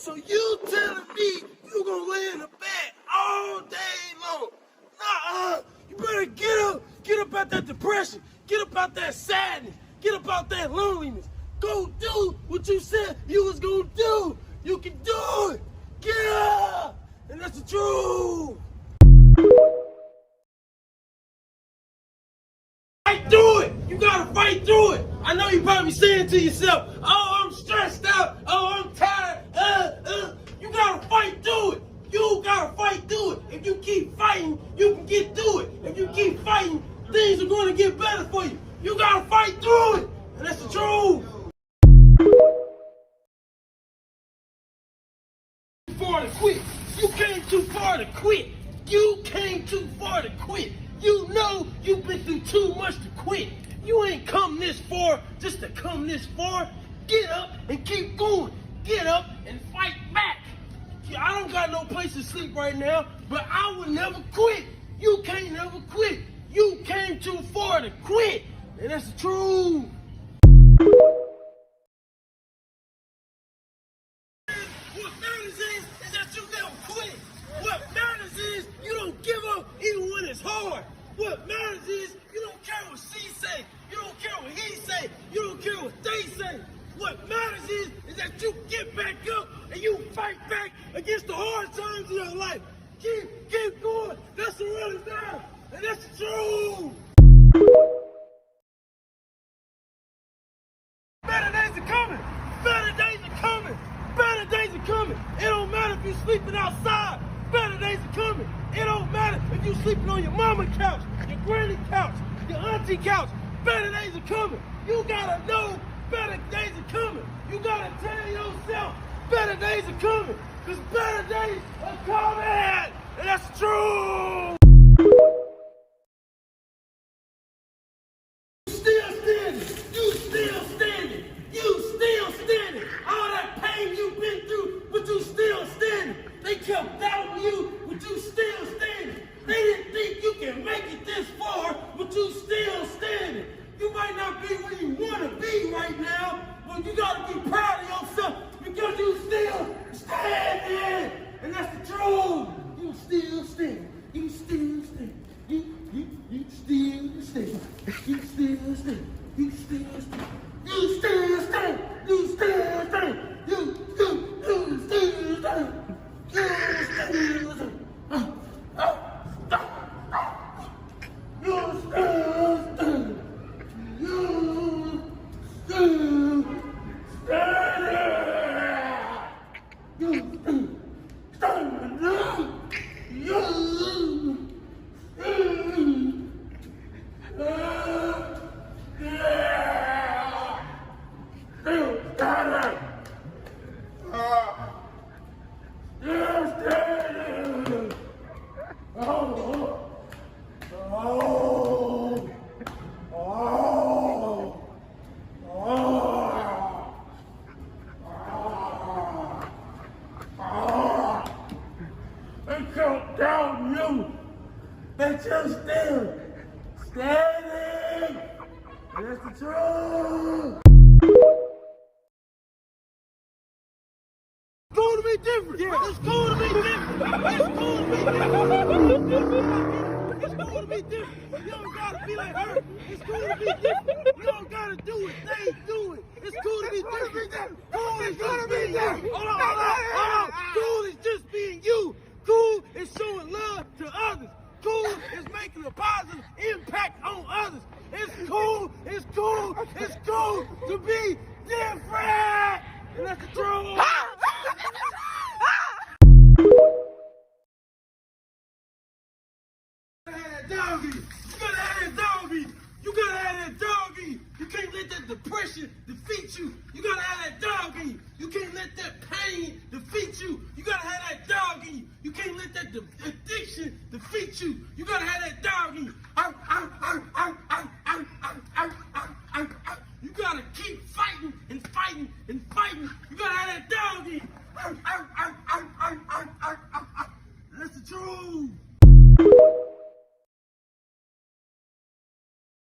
So you telling me you gonna lay in the bed all day long? Nah, you better get up out that depression, get up out that sadness, get up out that loneliness. Go do what you said you was gonna do. You can do it. Get up, and that's the truth. Fight through it. You gotta fight through it. I know you probably saying to yourself, "Oh, I'm stressed out. Oh, I'm tired." You gotta fight through it. You gotta fight through it. If you keep fighting, you can get through it. If you keep fighting, things are going to get better for you. You gotta fight through it, and that's the truth. Too far to quit. You came too far to quit. You came too far to quit. You know you've been through too much to quit. You ain't come this far just to come this far. Get up and keep going. Get up and fight back. I don't got no place to sleep right now, but I will never quit. You can't never quit. You came too far to quit, and that's the truth. What matters is that you never quit. What matters is you don't give up even when it's hard. What matters is you don't care what she say. You don't care what he say. You don't care what they say. What matters is that you get back up and you fight back against the hard times in your life. Keep going. That's the real now, and that's the truth. Better days are coming. Better days are coming. Better days are coming. It don't matter if you're sleeping outside. Better days are coming. It don't matter if you're sleeping on your mama couch, your granny couch, your auntie couch. Better days are coming. You gotta know better days are coming. You gotta tell yourself better days are coming. Because better days are coming. And that's true. You still standing. You still standing. You still standing. All that pain you've been through, but you still standing. They kept doubting you, but you still standing. They didn't think you can make it this far, but you still standing. You might not be where you want to be right now, but you got to be proud of yourself because you still standing. And that's the truth. You still standing. You still standing. You still standing. You still standing. You still standing. You still standing. You still standing. You still standing. But you're still standing, and that's the truth. It's going to be different. Yeah. It's going to be different. It's going to be different. It's going to be different. You don't got to be like her. It's going to be different. You don't got to do it. They do it. It's going to be different. Cool is just being you. Hold on. Cool is just being you. Cool is showing love to others. Cool is making a positive impact on others. It's cool to be different. And that's the truth. You gotta have that dog in you. You can't let that depression defeat you. You gotta have that dog in you. You can't let that pain defeat you. You gotta have that dog in you. You can't let that addiction defeat you. You gotta have that dog in you. You gotta keep fighting and fighting and fighting. You gotta have that dog in you. That's the truth.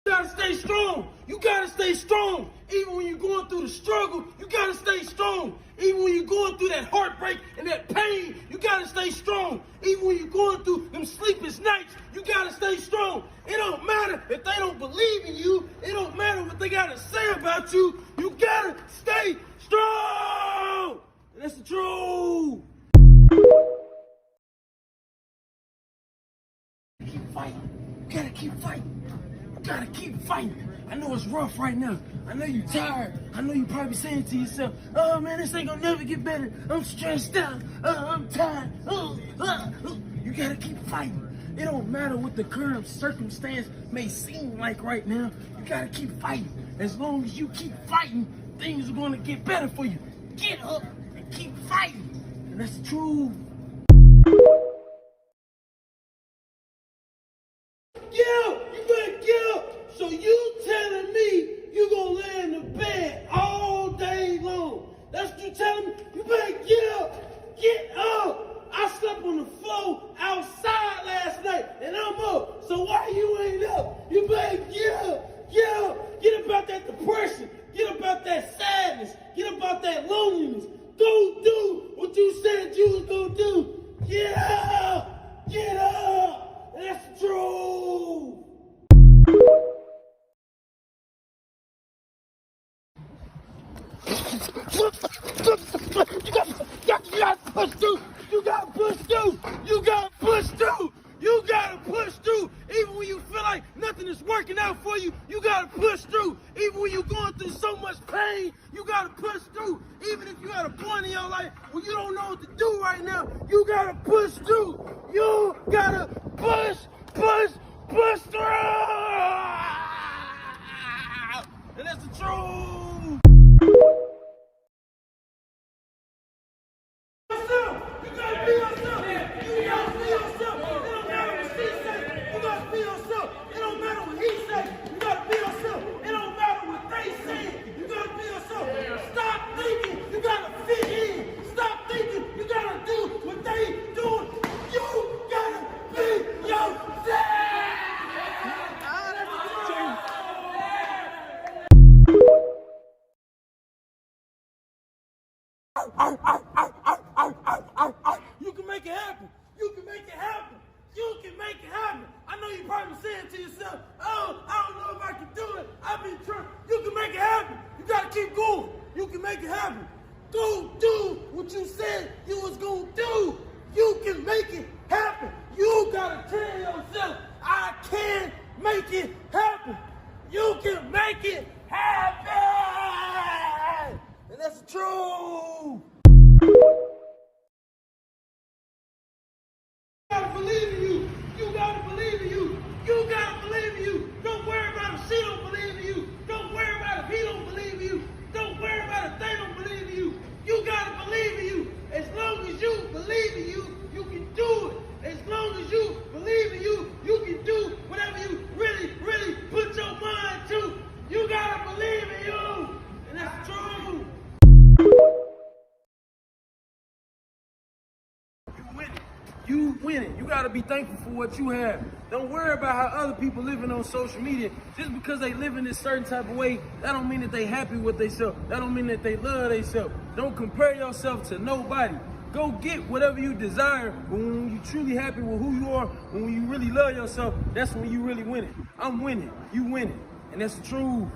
You gotta stay strong. You gotta stay strong. Even when you're going through the struggle, you gotta stay strong. Even Even when you're going through that heartbreak and that pain, you gotta stay strong. Even when you're going through them sleepless nights, you gotta stay strong. It don't matter if they don't believe in you. It don't matter what they gotta say about you. You gotta stay strong. And that's the truth. Keep fighting. You gotta keep fighting. You gotta keep fighting. I know it's rough right now. I know you're tired. I know you're probably saying to yourself, oh man, this ain't gonna never get better. I'm stressed out. I'm tired. You gotta keep fighting. It don't matter what the current circumstance may seem like right now. You gotta keep fighting. As long as you keep fighting, things are gonna get better for you. Get up and keep fighting. And that's true. Get up! You better get up! So you telling me you gonna lay in the bed all day long? That's what you telling me? You better get up! Get up! I slept on the floor outside last night and I'm up. So why you ain't up? You better get up! Get up! Get about that depression! Get about that sadness! Get about that loneliness! Go do what you said you was gonna do! Get up! Get up! That's true! You gotta push through. You gotta push through. You gotta push through. You gotta push through. Even when you feel like nothing is working out for you, you gotta push through. Even when you're going through so much pain, you gotta push through. Even if you got a point in your life where you don't know what to do right now, you gotta push through. You gotta push through. And that's the truth. You gotta be yourself. You gotta be yourself. It don't matter what she say. You gotta be yourself. It don't matter what he say. You gotta be yourself. It don't matter what they say. You gotta be yourself. Stop thinking you gotta fit in. Stop thinking you gotta do what they doing. You gotta be yourself. You can make it happen. You can make it happen. You can make it happen. I know you probably saying to yourself, oh, I don't know if I can do it. I've been trying. You can make it happen. You got to keep going. You can make it happen. Go do what you said you was going to do. You can make it happen. You got to tell yourself, I can make it happen. You can make it happen. And that's true. You gotta believe in you. You gotta believe in you. You gotta believe in you. Don't worry about if she don't believe in you. Don't worry about if he don't believe in you. Don't worry about if they don't believe in you. You gotta believe in you. As long as you believe in you, you can do it. As long as you believe in you, you can do whatever you really, really put your mind to. You gotta believe in you. And that's true. You win it. You gotta be thankful for what you have. Don't worry about how other people living on social media. Just because they live in this certain type of way, that don't mean that they happy with themselves. That don't mean that they love themselves. Don't compare yourself to nobody. Go get whatever you desire. But when you truly happy with who you are, when you really love yourself, that's when you really win it. I'm winning. You win it. And that's the truth.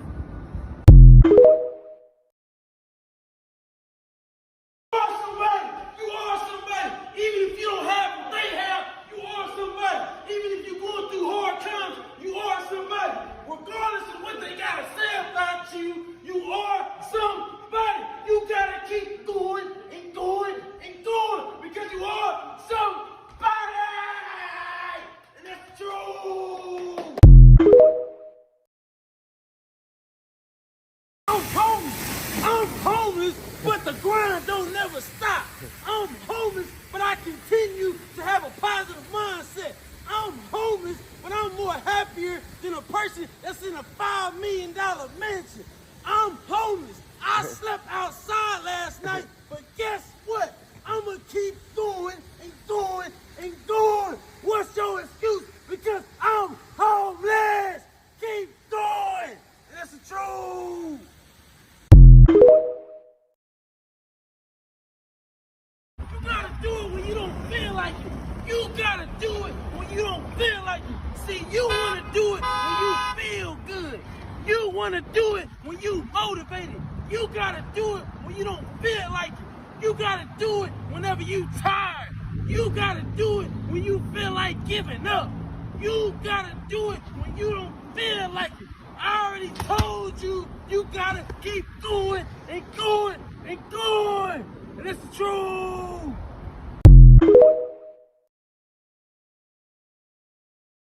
Even if you don't have what they have, you are somebody. Even if you're going through hard times, you are somebody. Regardless of what they gotta say about you, you are somebody. You gotta keep going and going and going because you are somebody. And that's true. I'm homeless, but the grind don't never stop. I'm homeless, but I continue to have a positive mindset. I'm homeless, but I'm more happier than a person that's in a $5 million mansion. I'm homeless. I slept outside last night, but guess what? I'm going to keep going and going and going. What's your excuse? Because I'm homeless. Keep going. That's the truth. like it. You gotta do it when you don't feel like it. See, you wanna do it when you feel good. You wanna do it when you motivated. You gotta do it when you don't feel like it. You gotta do it whenever you tired. You gotta do it when you feel like giving up. You gotta do it when you don't feel like it. I already told you, you gotta keep going and going and going. And it's the truth.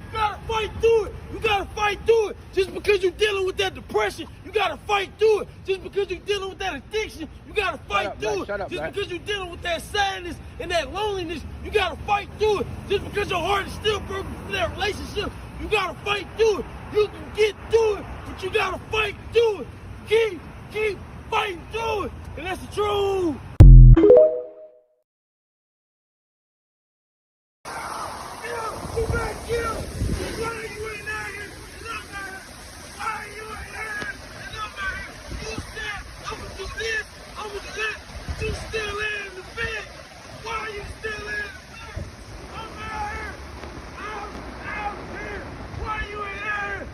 You gotta fight through it. You gotta fight through it. Just because you're dealing with that depression, you gotta fight through it. Just because you're dealing with that addiction, you gotta fight through it. Just because you're dealing with that sadness and that loneliness, you gotta fight through it. Just because your heart is still broken for that relationship, you gotta fight through it. You can get through it, but you gotta fight through it. Keep fighting through it. And that's the truth. Go back, get him. Why you ain't out here? And I'm out here. Why you ain't out here? And I'm out here. You said, I'm gonna do this, I'm gonna do that. You still in the bed. Why you still in the bed? I'm out here. I'm out here. Why you ain't out here?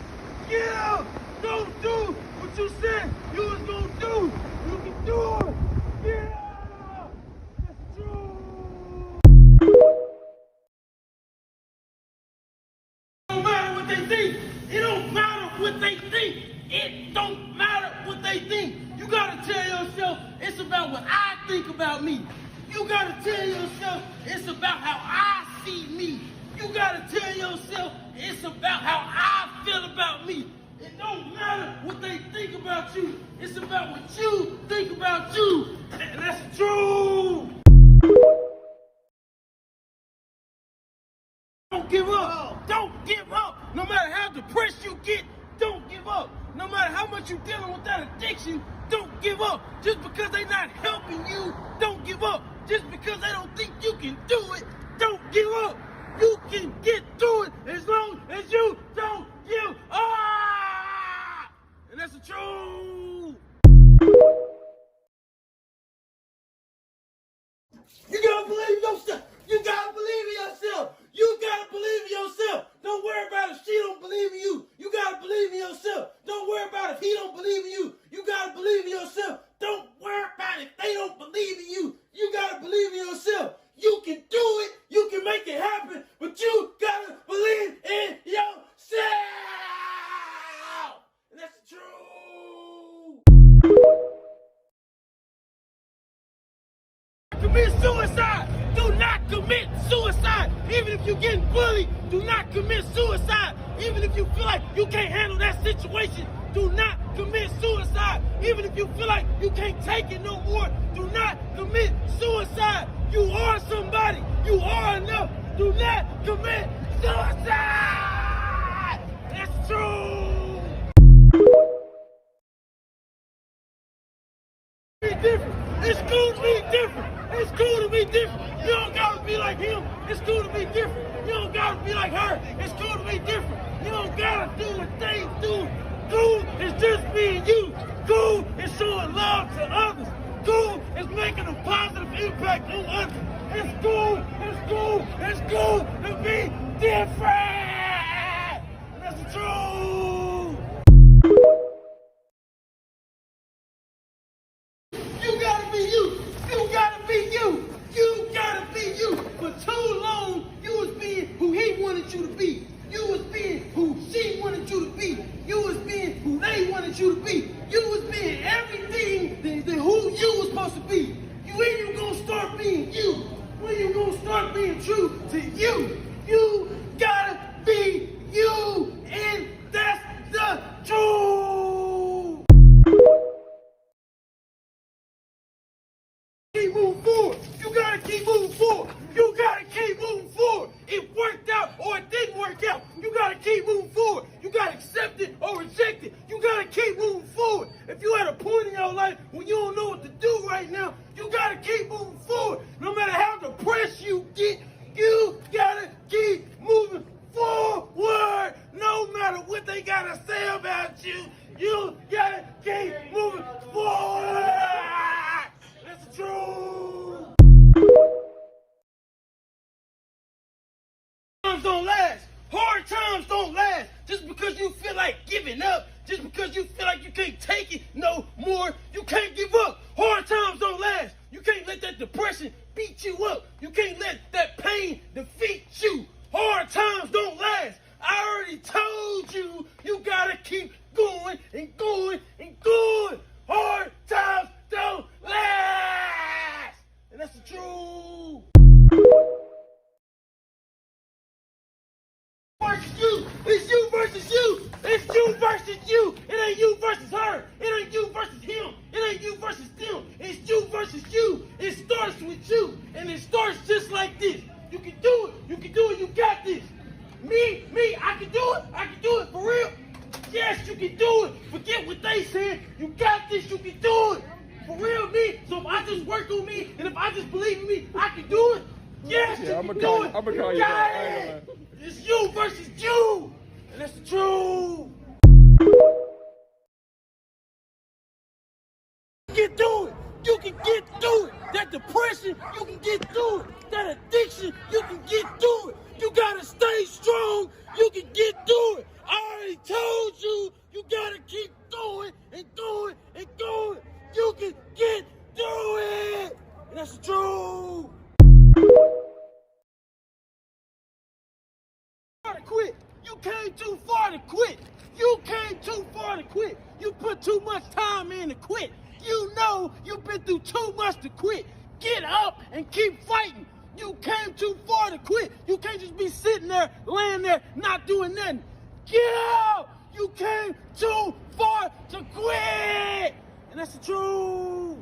Get up. Don't do what you said you was gonna do. You can do it. Get up. That's true. It don't matter what they think. It don't matter what they think. It don't matter what they think. You gotta tell yourself it's about what I think about me. You gotta tell yourself it's about how I see me. You gotta tell yourself it's about how I feel about me. It don't matter what they think about you. It's about what you think about you. And that's the truth. Don't give up. Don't give up. No matter how depressed you get, don't give up. No matter how much you're dealing with that addiction, don't give up. Just because they're not helping you, don't give up. Just because they don't think you can do it, don't give up. You can get through it as long as you don't give up. And that's the truth. You gotta believe in yourself. You gotta believe in yourself. You gotta believe in yourself. Don't worry about if she don't believe in you. You gotta believe in yourself. Don't worry about if he don't believe in you. You gotta believe in yourself. Don't worry about if they don't believe in you. You gotta believe in yourself. You can do it. You can make it happen. But you gotta believe in yourself. And that's the truth. Commit suicide. Do not commit suicide. Even if you're getting bullied, do not commit suicide. Even if you feel like you can't handle that situation, do not commit suicide. Even if you feel like you can't take it no more, do not commit suicide. You are somebody. You are enough. Do not commit suicide. That's true. Be different. It's cool to be different. It's cool to be different. You don't gotta be like him. It's cool to be different. You don't gotta be like her. It's cool to be different. You don't gotta do what they do. Cool is just being you. Cool is showing love to others. Cool is making a positive impact on others. It's cool. It's cool. It's cool to be different. That's the truth. You gotta be you. You gotta be you. You gotta be you. For too long, you was being who he wanted you to be. You was being who she wanted you to be. You was being who they wanted you to be. You was being everything that who you was supposed to be. When you gonna start being you? When you gonna start being true to you? You gotta be you, and that's the truth. Keep moving forward. You gotta keep moving forward. You gotta keep moving forward. It worked out or it didn't work out. You gotta keep moving forward. You gotta accept it or reject it. You gotta keep moving forward. If you at a point in your life when you don't know what to do right now, you gotta keep moving forward. No matter how depressed you get, you gotta keep moving forward. No matter what they gotta say about you, you gotta keep moving forward. That's the truth. versus you. It starts with you, and it starts just like this. You can do it. You can do it. You got this. Me, I can do it. I can do it for real. Yes, you can do it. Forget what they said. You got this. You can do it. For real, me. So if I just work on me, and if I just believe in me, I can do it. Yes, you can do it. I'm gonna call you back. It's you versus you. And that's the truth. Get through it. You can get through it. That depression, you can get through it. That addiction, you can get through it. You gotta stay strong. You can get through it. I already told you, you gotta keep going and going and going. You can get through it. And that's the truth. To quit. You came too far to quit. You came too far to quit. You put too much time in to quit. You know you've been through too much to quit. Get up and keep fighting. You came too far to quit. You can't just be sitting there, laying there, not doing nothing. Get out! You came too far to quit! And that's the truth.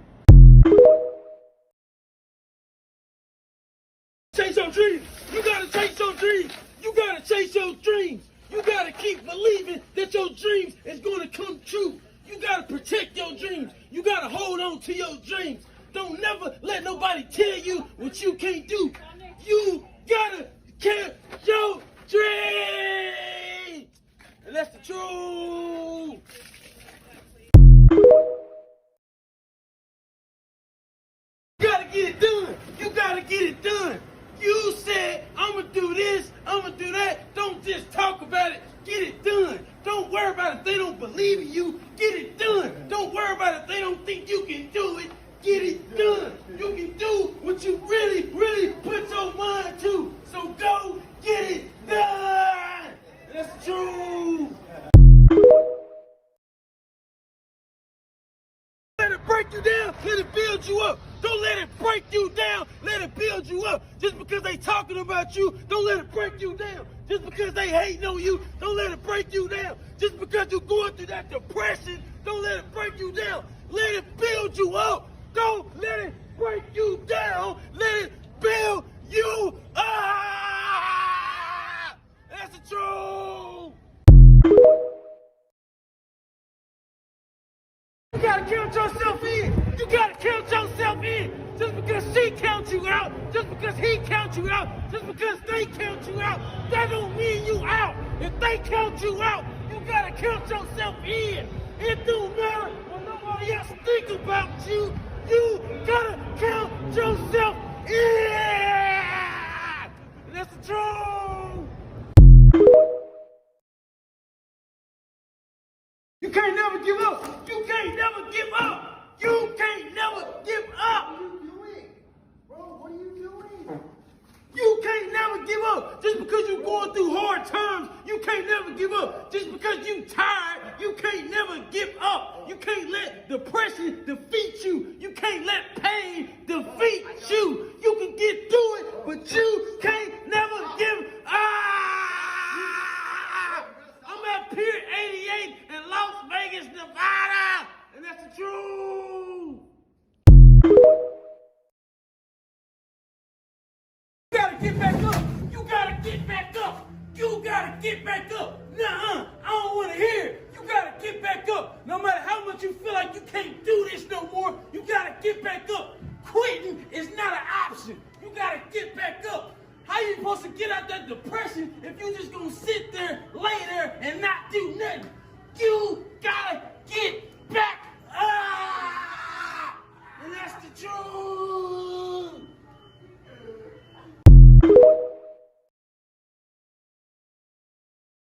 Chase your dreams. You gotta chase your dreams. You gotta chase your dreams. You gotta keep believing that your dreams is gonna come true. You gotta protect your dreams. You gotta hold on to your dreams. Don't never let nobody tell you what you can't do. You gotta catch your dreams. And that's the truth. You gotta get it done. You gotta get it done. You said, I'm gonna do this, I'm gonna do that. Don't just talk about it. Get it done. Don't worry about it if they don't believe in you. Get it done. Don't worry about it if they don't think you can do it. Get it done. You can do what you really, really put your mind to. So go get it done. That's true. Let it break you down. Let it build you up. Don't let it break you down. Let it build you up. Just because they talking about you, don't let it break you down. Just because they hating on you, don't let it break you down. Just because you're going through that depression, don't let it break you down. Let it build you up. Don't let it break you down. Let it build you up. That's the truth. You gotta count yourself in. You gotta count yourself in. Just because she counts you out, just because he counts you out, just because they count you out, that don't mean you out. If they count you out, you gotta count yourself in. It don't matter what nobody else think about you. You gotta count yourself in. And that's the truth. You can't never give up. You can't never give up. You can't never give up. You can't never give up. Just because you're going through hard times, you can't never give up. Just because you're tired, you can't never give up. You can't let depression defeat you. You can't let pain defeat you. You can get through it, but you can't never give up. I'm at Pier 88 in Las Vegas, Nevada, and that's the truth. You gotta get back up. You gotta get back up. You gotta get back up. Nuh-uh. I don't want to hear it. You gotta get back up. No matter how much you feel like you can't do this no more, you gotta get back up. Quitting is not an option. You gotta get back up. How you supposed to get out that depression if you just gonna sit there, lay there, and not do nothing? You gotta get back up. And that's the truth.